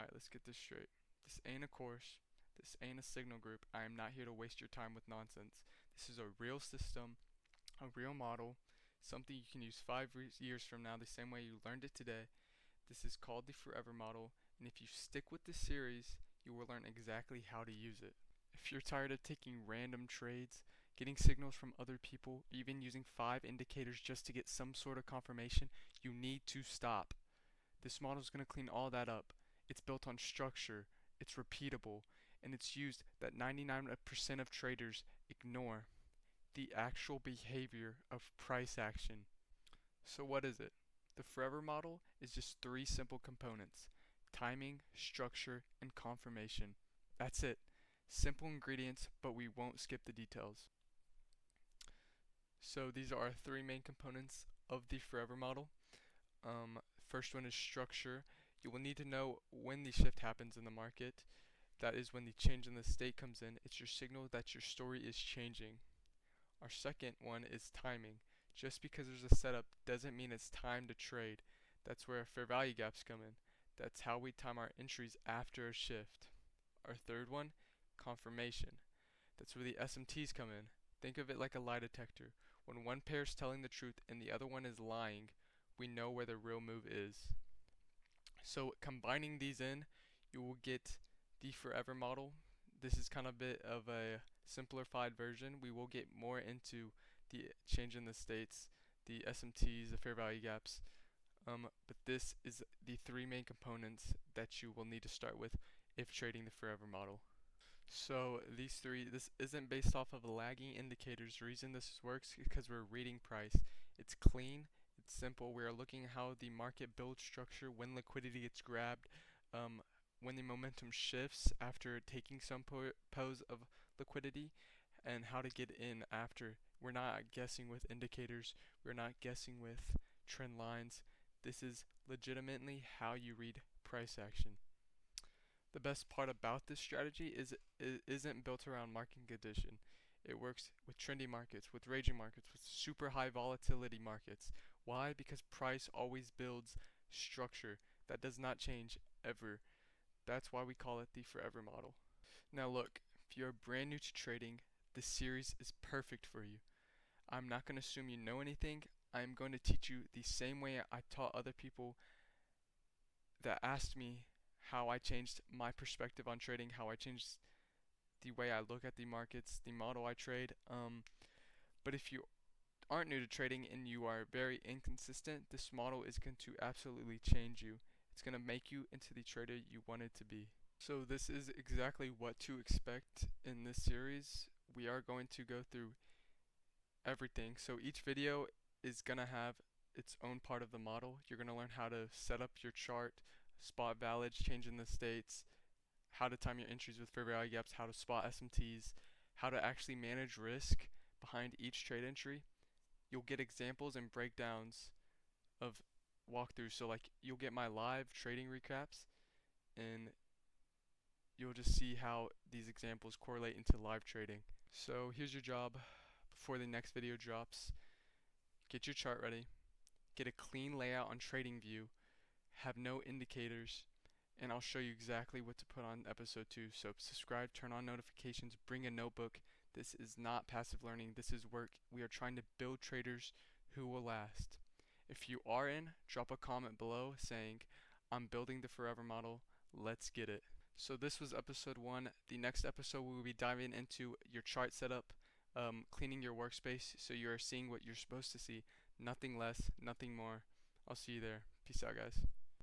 Alright, let's get this straight. This ain't a course. This ain't a signal group. I am not here to waste your time with nonsense. This is a real system, a real model, something you can use 5 years from now the same way you learned it today. This is called the Forever Model, and if you stick with this series, you will learn exactly how to use it. If you're tired of taking random trades, getting signals from other people, even using 5 indicators just to get some sort of confirmation, you need to stop. This model is going to clean all that up. It's built on structure, it's repeatable, and it's used that 99% of traders ignore: the actual behavior of price action. So what is it? The Forever Model is just 3 simple components: timing, structure, and confirmation. That's it. Simple ingredients, but we won't skip the details. So these are our 3 main components of the Forever Model. First one is structure. You will need to know when the shift happens in the market. That is when the change in the state comes in. It's your signal that your story is changing. Our second one is timing. Just because there's a setup doesn't mean it's time to trade. That's where fair value gaps come in. That's how we time our entries after a shift. Our third one, confirmation. That's where the SMTs come in. Think of it like a lie detector. When one pair is telling the truth and the other one is lying, we know where the real move is. So combining these in, you will get the Forever Model. This is kind of a bit of a simplified version. We will get more into the change in the states, the SMTs, the fair value gaps. But this is the 3 main components that you will need to start with if trading the Forever Model. So this isn't based off of lagging indicators. The reason this works is because we're reading price. It's clean, it's simple. We are looking at how the market builds structure, when liquidity gets grabbed, when the momentum shifts after taking some pose of liquidity, and how to get in after. We're not guessing with indicators. We're not guessing with trend lines. This is legitimately how you read price action. The best part about this strategy is it isn't built around market condition. It works with trendy markets, with raging markets, with super high volatility markets. Why? Because price always builds structure. That does not change ever. That's why we call it the Forever Model. Now look, if you're brand new to trading, this series is perfect for you. I'm not going to assume you know anything. I'm going to teach you the same way I taught other people that asked me how I changed my perspective on trading, how I changed the way I look at the markets, the model I trade. But if you aren't new to trading and you are very inconsistent, this model is going to absolutely change you. It's going to make you into the trader you wanted to be. So this is exactly what to expect in this series. We are going to go through everything. So each video is going to have its own part of the model. You're going to learn how to set up your chart, spot valids, change in the states, how to time your entries with fair value gaps, how to spot SMTs, how to actually manage risk behind each trade entry. You'll get examples and breakdowns of walkthroughs. So like you'll get my live trading recaps, and you'll just see how these examples correlate into live trading. So here's your job before the next video drops. Get your chart ready, get a clean layout on TradingView, have no indicators, and I'll show you exactly what to put on episode 2. So subscribe, turn on notifications, bring a notebook. This is not passive learning, this is work. We are trying to build traders who will last. If you are in, drop a comment below saying, I'm building the Forever Model, let's get it. So this was episode 1. The next episode we will be diving into your chart setup, cleaning your workspace so you are seeing what you're supposed to see. Nothing less, nothing more. I'll see you there. Peace out, guys.